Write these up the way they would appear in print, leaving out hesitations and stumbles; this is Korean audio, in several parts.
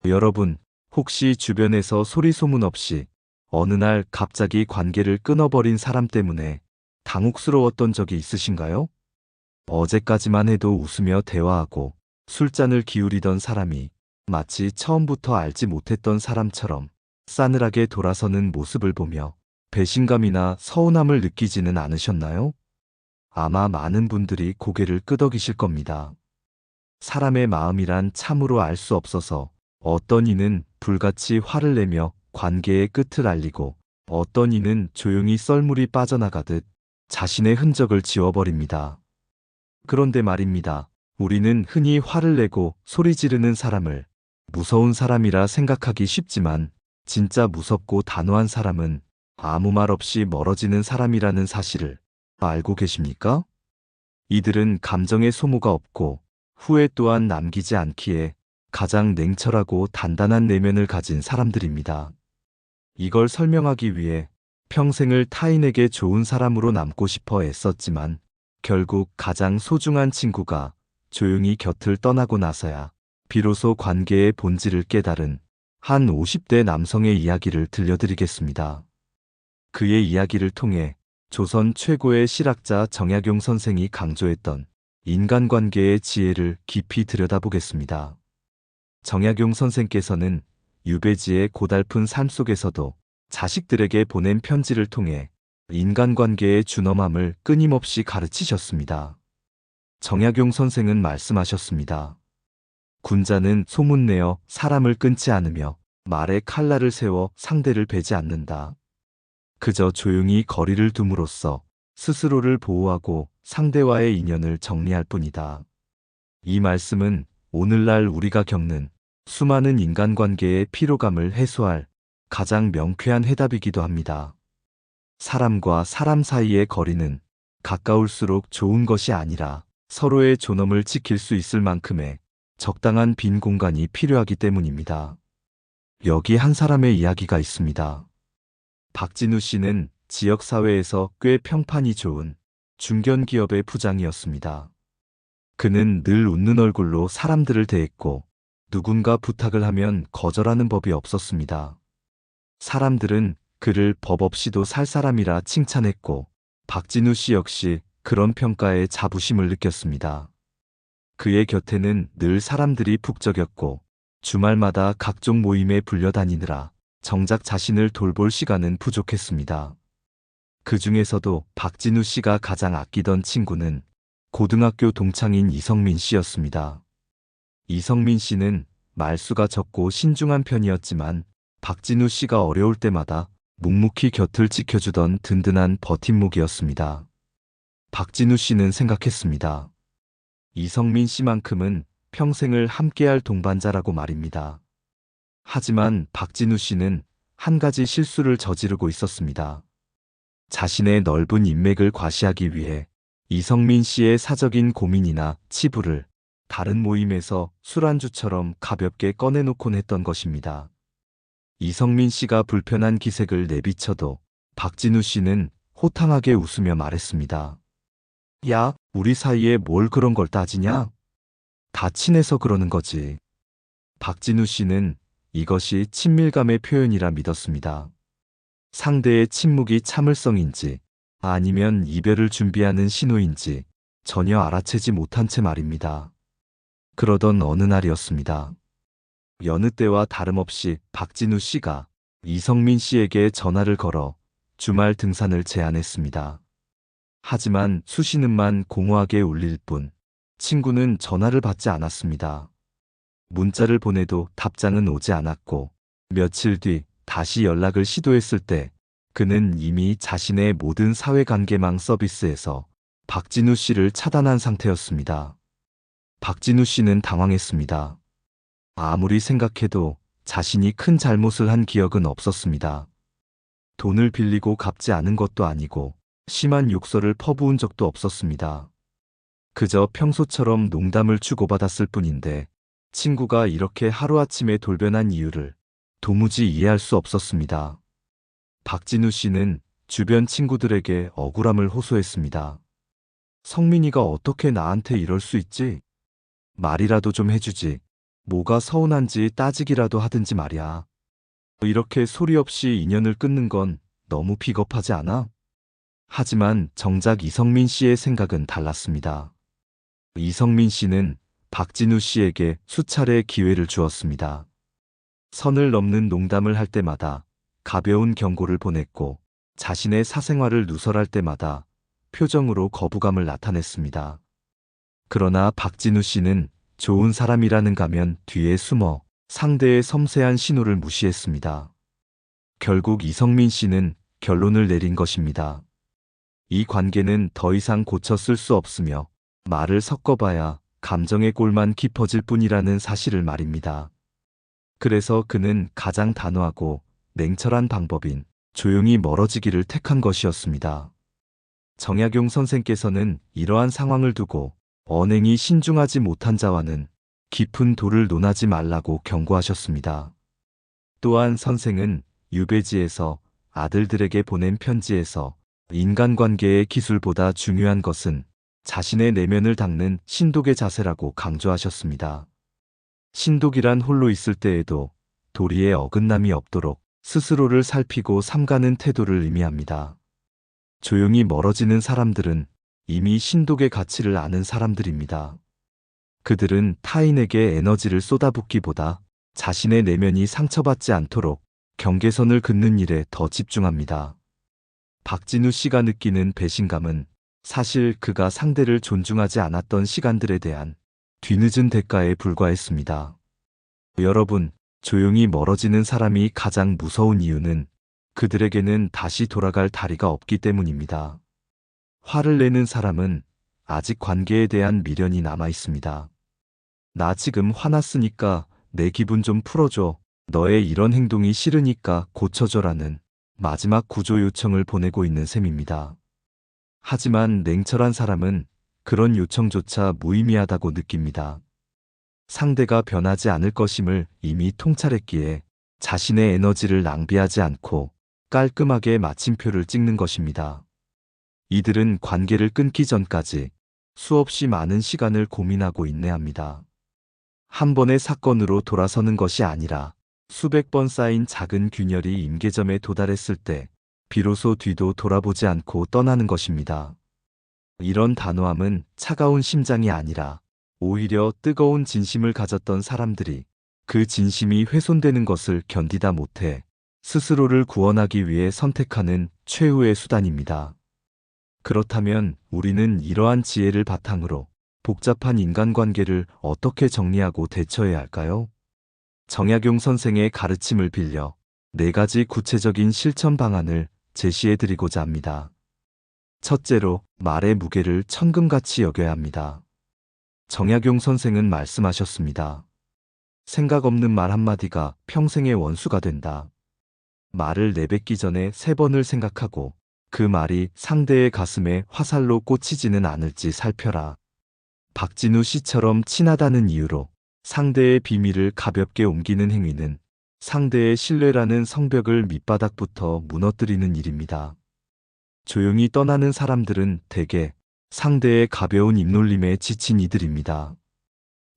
여러분, 혹시 주변에서 소리 소문 없이 어느 날 갑자기 관계를 끊어버린 사람 때문에 당혹스러웠던 적이 있으신가요? 어제까지만 해도 웃으며 대화하고 술잔을 기울이던 사람이 마치 처음부터 알지 못했던 사람처럼 싸늘하게 돌아서는 모습을 보며 배신감이나 서운함을 느끼지는 않으셨나요? 아마 많은 분들이 고개를 끄덕이실 겁니다. 사람의 마음이란 참으로 알 수 없어서 어떤 이는 불같이 화를 내며 관계의 끝을 알리고 어떤 이는 조용히 썰물이 빠져나가듯 자신의 흔적을 지워버립니다. 그런데 말입니다. 우리는 흔히 화를 내고 소리 지르는 사람을 무서운 사람이라 생각하기 쉽지만 진짜 무섭고 단호한 사람은 아무 말 없이 멀어지는 사람이라는 사실을 알고 계십니까? 이들은 감정의 소모가 없고 후회 또한 남기지 않기에 가장 냉철하고 단단한 내면을 가진 사람들입니다. 이걸 설명하기 위해 평생을 타인에게 좋은 사람으로 남고 싶어 애썼지만 결국 가장 소중한 친구가 조용히 곁을 떠나고 나서야 비로소 관계의 본질을 깨달은 한 50대 남성의 이야기를 들려드리겠습니다. 그의 이야기를 통해 조선 최고의 실학자 정약용 선생이 강조했던 인간관계의 지혜를 깊이 들여다보겠습니다. 정약용 선생께서는 유배지의 고달픈 삶 속에서도 자식들에게 보낸 편지를 통해 인간관계의 준엄함을 끊임없이 가르치셨습니다. 정약용 선생은 말씀하셨습니다. 군자는 소문내어 사람을 끊지 않으며 말에 칼날을 세워 상대를 베지 않는다. 그저 조용히 거리를 둠으로써 스스로를 보호하고 상대와의 인연을 정리할 뿐이다. 이 말씀은 오늘날 우리가 겪는 수많은 인간관계의 피로감을 해소할 가장 명쾌한 해답이기도 합니다. 사람과 사람 사이의 거리는 가까울수록 좋은 것이 아니라 서로의 존엄을 지킬 수 있을 만큼의 적당한 빈 공간이 필요하기 때문입니다. 여기 한 사람의 이야기가 있습니다. 박진우 씨는 지역사회에서 꽤 평판이 좋은 중견기업의 부장이었습니다. 그는 늘 웃는 얼굴로 사람들을 대했고 누군가 부탁을 하면 거절하는 법이 없었습니다. 사람들은 그를 법 없이도 살 사람이라 칭찬했고 박진우 씨 역시 그런 평가에 자부심을 느꼈습니다. 그의 곁에는 늘 사람들이 북적였고 주말마다 각종 모임에 불려다니느라 정작 자신을 돌볼 시간은 부족했습니다. 그 중에서도 박진우 씨가 가장 아끼던 친구는 고등학교 동창인 이성민 씨였습니다. 이성민 씨는 말수가 적고 신중한 편이었지만 박진우 씨가 어려울 때마다 묵묵히 곁을 지켜주던 든든한 버팀목이었습니다. 박진우 씨는 생각했습니다. 이성민 씨만큼은 평생을 함께할 동반자라고 말입니다. 하지만 박진우 씨는 한 가지 실수를 저지르고 있었습니다. 자신의 넓은 인맥을 과시하기 위해 이성민 씨의 사적인 고민이나 치부를 다른 모임에서 술안주처럼 가볍게 꺼내놓곤 했던 것입니다. 이성민 씨가 불편한 기색을 내비쳐도 박진우 씨는 호탕하게 웃으며 말했습니다. 야, 우리 사이에 뭘 그런 걸 따지냐? 다 친해서 그러는 거지. 박진우 씨는 이것이 친밀감의 표현이라 믿었습니다. 상대의 침묵이 참을성인지 아니면 이별을 준비하는 신호인지 전혀 알아채지 못한 채 말입니다. 그러던 어느 날이었습니다. 여느 때와 다름없이 박진우 씨가 이성민 씨에게 전화를 걸어 주말 등산을 제안했습니다. 하지만 수신음만 공허하게 울릴 뿐 친구는 전화를 받지 않았습니다. 문자를 보내도 답장은 오지 않았고 며칠 뒤 다시 연락을 시도했을 때 그는 이미 자신의 모든 사회관계망 서비스에서 박진우 씨를 차단한 상태였습니다. 박진우 씨는 당황했습니다. 아무리 생각해도 자신이 큰 잘못을 한 기억은 없었습니다. 돈을 빌리고 갚지 않은 것도 아니고 심한 욕설을 퍼부은 적도 없었습니다. 그저 평소처럼 농담을 주고받았을 뿐인데 친구가 이렇게 하루아침에 돌변한 이유를 도무지 이해할 수 없었습니다. 박진우 씨는 주변 친구들에게 억울함을 호소했습니다. 성민이가 어떻게 나한테 이럴 수 있지? 말이라도 좀 해주지. 뭐가 서운한지 따지기라도 하든지 말이야. 이렇게 소리 없이 인연을 끊는 건 너무 비겁하지 않아? 하지만 정작 이성민 씨의 생각은 달랐습니다. 이성민 씨는 박진우 씨에게 수차례 기회를 주었습니다. 선을 넘는 농담을 할 때마다 가벼운 경고를 보냈고 자신의 사생활을 누설할 때마다 표정으로 거부감을 나타냈습니다. 그러나 박진우 씨는 좋은 사람이라는 가면 뒤에 숨어 상대의 섬세한 신호를 무시했습니다. 결국 이성민 씨는 결론을 내린 것입니다. 이 관계는 더 이상 고쳐 쓸 수 없으며 말을 섞어봐야 감정의 골만 깊어질 뿐이라는 사실을 말입니다. 그래서 그는 가장 단호하고 냉철한 방법인 조용히 멀어지기를 택한 것이었습니다. 정약용 선생께서는 이러한 상황을 두고 언행이 신중하지 못한 자와는 깊은 도를 논하지 말라고 경고하셨습니다. 또한 선생은 유배지에서 아들들에게 보낸 편지에서 인간관계의 기술보다 중요한 것은 자신의 내면을 닦는 신독의 자세라고 강조하셨습니다. 신독이란 홀로 있을 때에도 도리에 어긋남이 없도록 스스로를 살피고 삼가는 태도를 의미합니다. 조용히 멀어지는 사람들은 이미 신독의 가치를 아는 사람들입니다. 그들은 타인에게 에너지를 쏟아붓기보다 자신의 내면이 상처받지 않도록 경계선을 긋는 일에 더 집중합니다. 박진우 씨가 느끼는 배신감은 사실 그가 상대를 존중하지 않았던 시간들에 대한 뒤늦은 대가에 불과했습니다. 여러분, 조용히 멀어지는 사람이 가장 무서운 이유는 그들에게는 다시 돌아갈 다리가 없기 때문입니다. 화를 내는 사람은 아직 관계에 대한 미련이 남아 있습니다. 나 지금 화났으니까 내 기분 좀 풀어줘. 너의 이런 행동이 싫으니까 고쳐줘라는 마지막 구조 요청을 보내고 있는 셈입니다. 하지만 냉철한 사람은 그런 요청조차 무의미하다고 느낍니다. 상대가 변하지 않을 것임을 이미 통찰했기에 자신의 에너지를 낭비하지 않고 깔끔하게 마침표를 찍는 것입니다. 이들은 관계를 끊기 전까지 수없이 많은 시간을 고민하고 인내합니다. 한 번의 사건으로 돌아서는 것이 아니라 수백 번 쌓인 작은 균열이 임계점에 도달했을 때 비로소 뒤도 돌아보지 않고 떠나는 것입니다. 이런 단호함은 차가운 심장이 아니라 오히려 뜨거운 진심을 가졌던 사람들이 그 진심이 훼손되는 것을 견디다 못해 스스로를 구원하기 위해 선택하는 최후의 수단입니다. 그렇다면 우리는 이러한 지혜를 바탕으로 복잡한 인간관계를 어떻게 정리하고 대처해야 할까요? 정약용 선생의 가르침을 빌려 4가지 구체적인 실천 방안을 제시해 드리고자 합니다. 첫째로, 말의 무게를 천금같이 여겨야 합니다. 정약용 선생은 말씀하셨습니다. 생각 없는 말 한마디가 평생의 원수가 된다. 말을 내뱉기 전에 3번을 생각하고 그 말이 상대의 가슴에 화살로 꽂히지는 않을지 살펴라. 박진우 씨처럼 친하다는 이유로 상대의 비밀을 가볍게 옮기는 행위는 상대의 신뢰라는 성벽을 밑바닥부터 무너뜨리는 일입니다. 조용히 떠나는 사람들은 대개 상대의 가벼운 입놀림에 지친 이들입니다.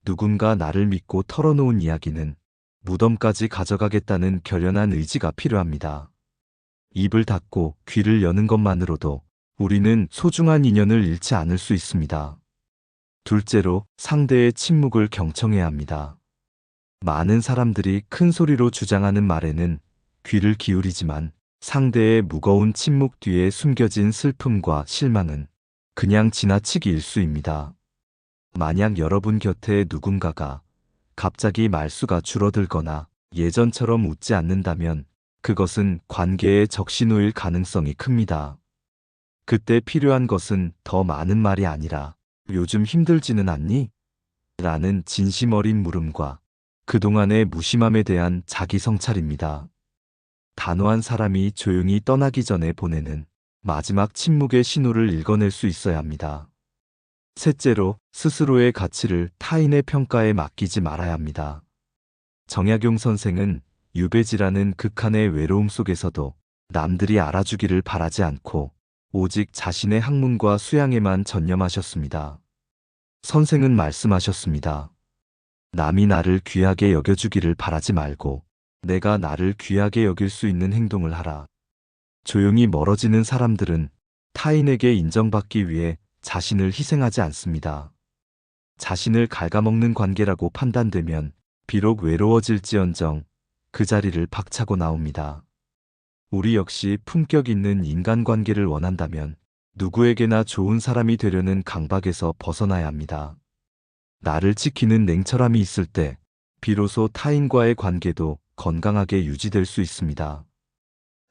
누군가 나를 믿고 털어놓은 이야기는 무덤까지 가져가겠다는 결연한 의지가 필요합니다. 입을 닫고 귀를 여는 것만으로도 우리는 소중한 인연을 잃지 않을 수 있습니다. 둘째로, 상대의 침묵을 경청해야 합니다. 많은 사람들이 큰 소리로 주장하는 말에는 귀를 기울이지만 상대의 무거운 침묵 뒤에 숨겨진 슬픔과 실망은 그냥 지나치기 일쑤입니다. 만약 여러분 곁에 누군가가 갑자기 말수가 줄어들거나 예전처럼 웃지 않는다면 그것은 관계의 적신호일 가능성이 큽니다. 그때 필요한 것은 더 많은 말이 아니라 요즘 힘들지는 않니? 라는 진심 어린 물음과 그동안의 무심함에 대한 자기 성찰입니다. 단호한 사람이 조용히 떠나기 전에 보내는 마지막 침묵의 신호를 읽어낼 수 있어야 합니다. 셋째로, 스스로의 가치를 타인의 평가에 맡기지 말아야 합니다. 정약용 선생은 유배지라는 극한의 외로움 속에서도 남들이 알아주기를 바라지 않고 오직 자신의 학문과 수양에만 전념하셨습니다. 선생은 말씀하셨습니다. 남이 나를 귀하게 여겨주기를 바라지 말고 내가 나를 귀하게 여길 수 있는 행동을 하라. 조용히 멀어지는 사람들은 타인에게 인정받기 위해 자신을 희생하지 않습니다. 자신을 갉아먹는 관계라고 판단되면 비록 외로워질지언정 그 자리를 박차고 나옵니다. 우리 역시 품격 있는 인간관계를 원한다면 누구에게나 좋은 사람이 되려는 강박에서 벗어나야 합니다. 나를 지키는 냉철함이 있을 때 비로소 타인과의 관계도 건강하게 유지될 수 있습니다.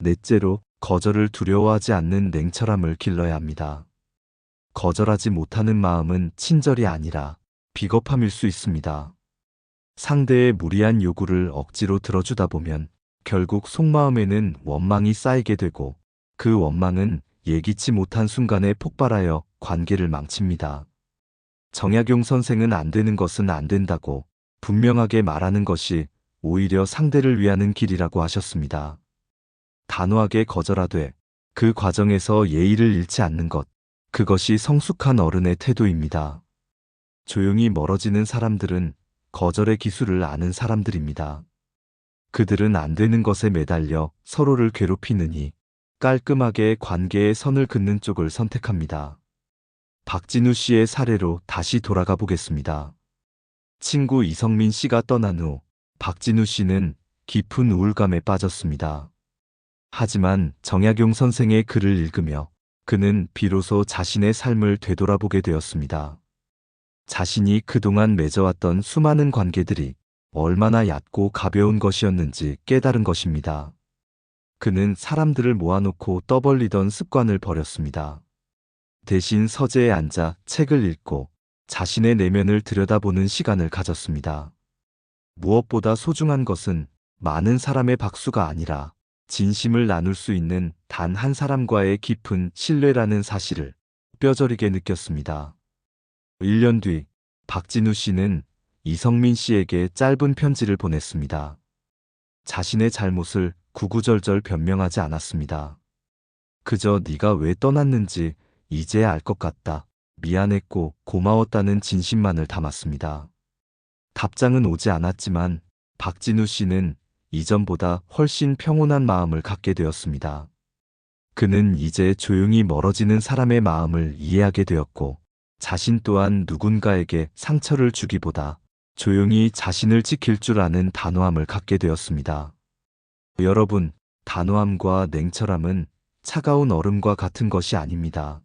넷째로, 거절을 두려워하지 않는 냉철함을 길러야 합니다. 거절하지 못하는 마음은 친절이 아니라 비겁함일 수 있습니다. 상대의 무리한 요구를 억지로 들어주다 보면 결국 속마음에는 원망이 쌓이게 되고 그 원망은 예기치 못한 순간에 폭발하여 관계를 망칩니다. 정약용 선생은 안 되는 것은 안 된다고 분명하게 말하는 것이 오히려 상대를 위하는 길이라고 하셨습니다. 단호하게 거절하되 그 과정에서 예의를 잃지 않는 것, 그것이 성숙한 어른의 태도입니다. 조용히 멀어지는 사람들은 거절의 기술을 아는 사람들입니다. 그들은 안 되는 것에 매달려 서로를 괴롭히느니 깔끔하게 관계의 선을 긋는 쪽을 선택합니다. 박진우 씨의 사례로 다시 돌아가 보겠습니다. 친구 이성민 씨가 떠난 후 박진우 씨는 깊은 우울감에 빠졌습니다. 하지만 정약용 선생의 글을 읽으며 그는 비로소 자신의 삶을 되돌아보게 되었습니다. 자신이 그동안 맺어왔던 수많은 관계들이 얼마나 얕고 가벼운 것이었는지 깨달은 것입니다. 그는 사람들을 모아놓고 떠벌리던 습관을 버렸습니다. 대신 서재에 앉아 책을 읽고 자신의 내면을 들여다보는 시간을 가졌습니다. 무엇보다 소중한 것은 많은 사람의 박수가 아니라 진심을 나눌 수 있는 단 한 사람과의 깊은 신뢰라는 사실을 뼈저리게 느꼈습니다. 1년 뒤 박진우 씨는 이성민 씨에게 짧은 편지를 보냈습니다. 자신의 잘못을 구구절절 변명하지 않았습니다. 그저 네가 왜 떠났는지 이제야 알 것 같다. 미안했고 고마웠다는 진심만을 담았습니다. 답장은 오지 않았지만 박진우 씨는 이전보다 훨씬 평온한 마음을 갖게 되었습니다. 그는 이제 조용히 멀어지는 사람의 마음을 이해하게 되었고 자신 또한 누군가에게 상처를 주기보다 조용히 자신을 지킬 줄 아는 단호함을 갖게 되었습니다. 여러분, 단호함과 냉철함은 차가운 얼음과 같은 것이 아닙니다.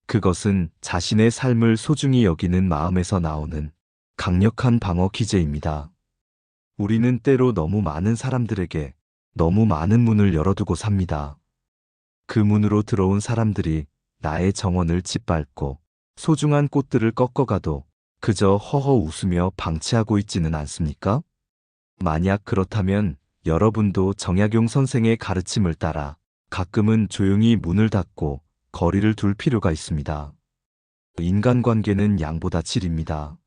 그것은 자신의 삶을 소중히 여기는 마음에서 나오는 강력한 방어 기제입니다. 우리는 때로 너무 많은 사람들에게 너무 많은 문을 열어두고 삽니다. 그 문으로 들어온 사람들이 나의 정원을 짓밟고 소중한 꽃들을 꺾어가도 그저 허허 웃으며 방치하고 있지는 않습니까? 만약 그렇다면 여러분도 정약용 선생의 가르침을 따라 가끔은 조용히 문을 닫고 거리를 둘 필요가 있습니다. 인간관계는 양보다 질입니다.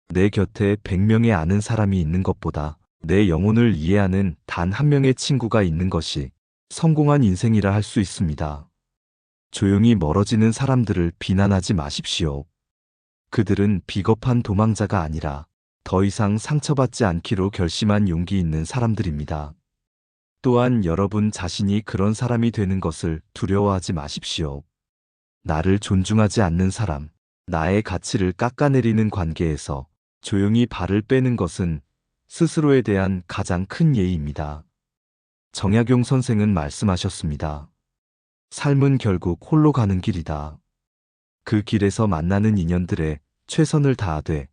내 곁에 100명의 아는 사람이 있는 것보다 내 영혼을 이해하는 단 한 명의 친구가 있는 것이 성공한 인생이라 할 수 있습니다. 조용히 멀어지는 사람들을 비난하지 마십시오. 그들은 비겁한 도망자가 아니라 더 이상 상처받지 않기로 결심한 용기 있는 사람들입니다. 또한 여러분 자신이 그런 사람이 되는 것을 두려워하지 마십시오. 나를 존중하지 않는 사람, 나의 가치를 깎아내리는 관계에서 조용히 발을 빼는 것은 스스로에 대한 가장 큰 예의입니다. 정약용 선생은 말씀하셨습니다. 삶은 결국 홀로 가는 길이다. 그 길에서 만나는 인연들에 최선을 다하되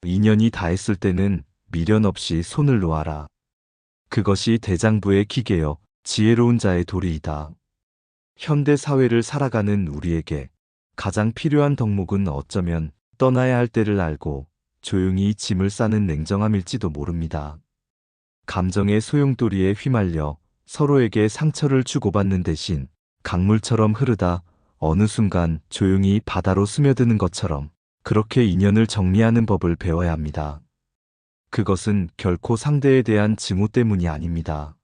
인연이 다했을 때는 미련 없이 손을 놓아라. 그것이 대장부의 기계여 지혜로운 자의 도리이다. 현대 사회를 살아가는 우리에게 가장 필요한 덕목은 어쩌면 떠나야 할 때를 알고 조용히 짐을 싸는 냉정함일지도 모릅니다. 감정의 소용돌이에 휘말려 서로에게 상처를 주고받는 대신 강물처럼 흐르다 어느 순간 조용히 바다로 스며드는 것처럼 그렇게 인연을 정리하는 법을 배워야 합니다. 그것은 결코 상대에 대한 증오 때문이 아닙니다.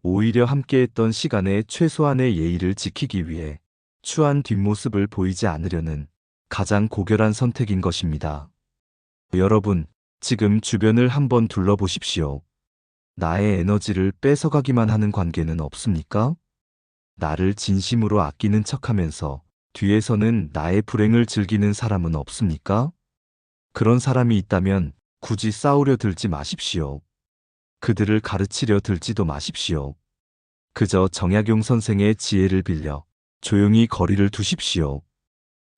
오히려 함께했던 시간의 최소한의 예의를 지키기 위해 추한 뒷모습을 보이지 않으려는 가장 고결한 선택인 것입니다. 여러분, 지금 주변을 한번 둘러보십시오. 나의 에너지를 뺏어가기만 하는 관계는 없습니까? 나를 진심으로 아끼는 척하면서 뒤에서는 나의 불행을 즐기는 사람은 없습니까? 그런 사람이 있다면 굳이 싸우려 들지 마십시오. 그들을 가르치려 들지도 마십시오. 그저 정약용 선생의 지혜를 빌려 조용히 거리를 두십시오.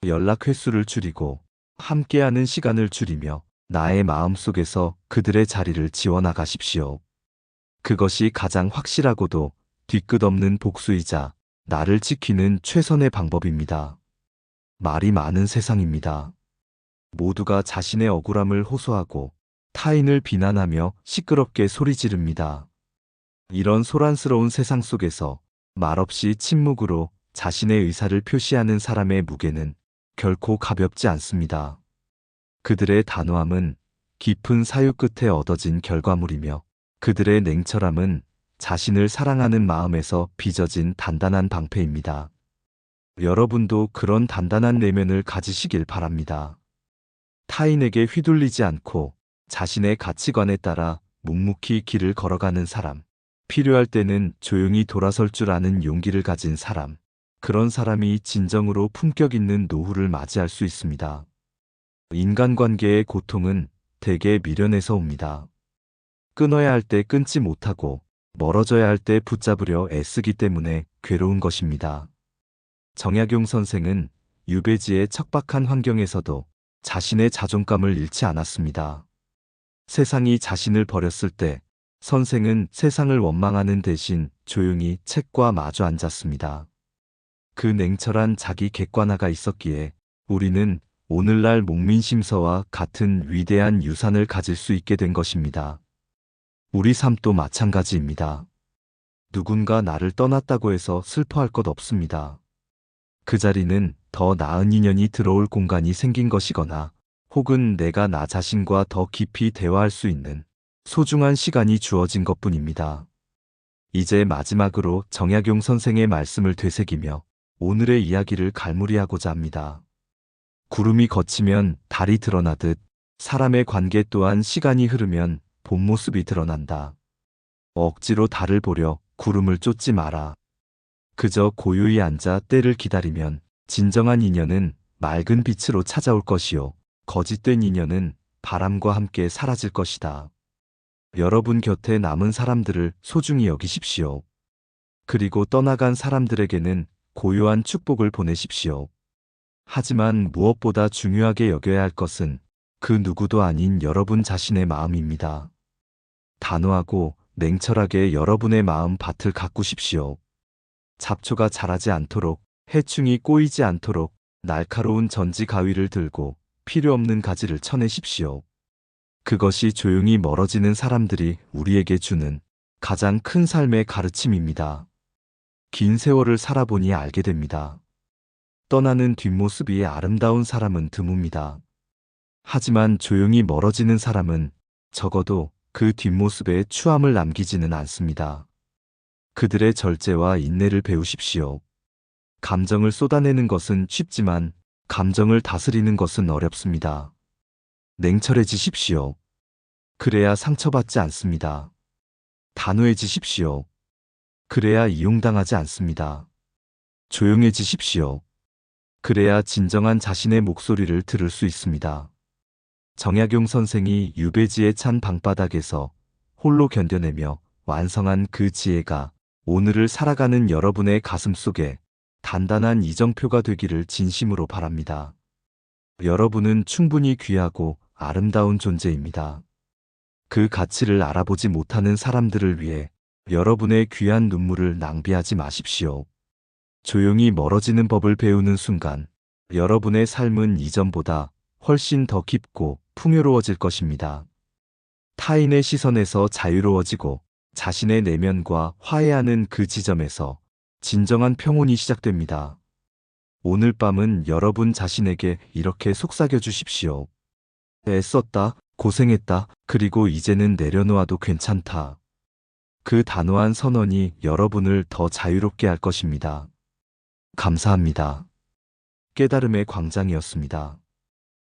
연락 횟수를 줄이고 함께하는 시간을 줄이며 나의 마음속에서 그들의 자리를 지워나가십시오. 그것이 가장 확실하고도 뒤끝 없는 복수이자 나를 지키는 최선의 방법입니다. 말이 많은 세상입니다. 모두가 자신의 억울함을 호소하고 타인을 비난하며 시끄럽게 소리 지릅니다. 이런 소란스러운 세상 속에서 말없이 침묵으로 자신의 의사를 표시하는 사람의 무게는 결코 가볍지 않습니다. 그들의 단호함은 깊은 사유 끝에 얻어진 결과물이며 그들의 냉철함은 자신을 사랑하는 마음에서 빚어진 단단한 방패입니다. 여러분도 그런 단단한 내면을 가지시길 바랍니다. 타인에게 휘둘리지 않고 자신의 가치관에 따라 묵묵히 길을 걸어가는 사람, 필요할 때는 조용히 돌아설 줄 아는 용기를 가진 사람, 그런 사람이 진정으로 품격 있는 노후를 맞이할 수 있습니다. 인간관계의 고통은 대개 미련에서 옵니다. 끊어야 할 때 끊지 못하고 멀어져야 할 때 붙잡으려 애쓰기 때문에 괴로운 것입니다. 정약용 선생은 유배지의 척박한 환경에서도 자신의 자존감을 잃지 않았습니다. 세상이 자신을 버렸을 때 선생은 세상을 원망하는 대신 조용히 책과 마주 앉았습니다. 그 냉철한 자기 객관화가 있었기에 우리는 오늘날 목민심서와 같은 위대한 유산을 가질 수 있게 된 것입니다. 우리 삶도 마찬가지입니다. 누군가 나를 떠났다고 해서 슬퍼할 것 없습니다. 그 자리는 더 나은 인연이 들어올 공간이 생긴 것이거나 혹은 내가 나 자신과 더 깊이 대화할 수 있는 소중한 시간이 주어진 것뿐입니다. 이제 마지막으로 정약용 선생의 말씀을 되새기며 오늘의 이야기를 갈무리하고자 합니다. 구름이 걷히면 달이 드러나듯 사람의 관계 또한 시간이 흐르면 본 모습이 드러난다. 억지로 달을 보려 구름을 쫓지 마라. 그저 고요히 앉아 때를 기다리면 진정한 인연은 맑은 빛으로 찾아올 것이요. 거짓된 인연은 바람과 함께 사라질 것이다. 여러분 곁에 남은 사람들을 소중히 여기십시오. 그리고 떠나간 사람들에게는 고요한 축복을 보내십시오. 하지만 무엇보다 중요하게 여겨야 할 것은 그 누구도 아닌 여러분 자신의 마음입니다. 단호하고 냉철하게 여러분의 마음 밭을 가꾸십시오. 잡초가 자라지 않도록, 해충이 꼬이지 않도록 날카로운 전지 가위를 들고 필요 없는 가지를 쳐내십시오. 그것이 조용히 멀어지는 사람들이 우리에게 주는 가장 큰 삶의 가르침입니다. 긴 세월을 살아보니 알게 됩니다. 떠나는 뒷모습이 아름다운 사람은 드뭅니다. 하지만 조용히 멀어지는 사람은 적어도 그 뒷모습에 추함을 남기지는 않습니다. 그들의 절제와 인내를 배우십시오. 감정을 쏟아내는 것은 쉽지만 감정을 다스리는 것은 어렵습니다. 냉철해지십시오. 그래야 상처받지 않습니다. 단호해지십시오. 그래야 이용당하지 않습니다. 조용해지십시오. 그래야 진정한 자신의 목소리를 들을 수 있습니다. 정약용 선생이 유배지의 찬 방바닥에서 홀로 견뎌내며 완성한 그 지혜가 오늘을 살아가는 여러분의 가슴 속에 단단한 이정표가 되기를 진심으로 바랍니다. 여러분은 충분히 귀하고 아름다운 존재입니다. 그 가치를 알아보지 못하는 사람들을 위해 여러분의 귀한 눈물을 낭비하지 마십시오. 조용히 멀어지는 법을 배우는 순간 여러분의 삶은 이전보다 훨씬 더 깊고 풍요로워질 것입니다. 타인의 시선에서 자유로워지고 자신의 내면과 화해하는 그 지점에서 진정한 평온이 시작됩니다. 오늘 밤은 여러분 자신에게 이렇게 속삭여 주십시오. 애썼다, 고생했다, 그리고 이제는 내려놓아도 괜찮다. 그 단호한 선언이 여러분을 더 자유롭게 할 것입니다. 감사합니다. 깨달음의 광장이었습니다.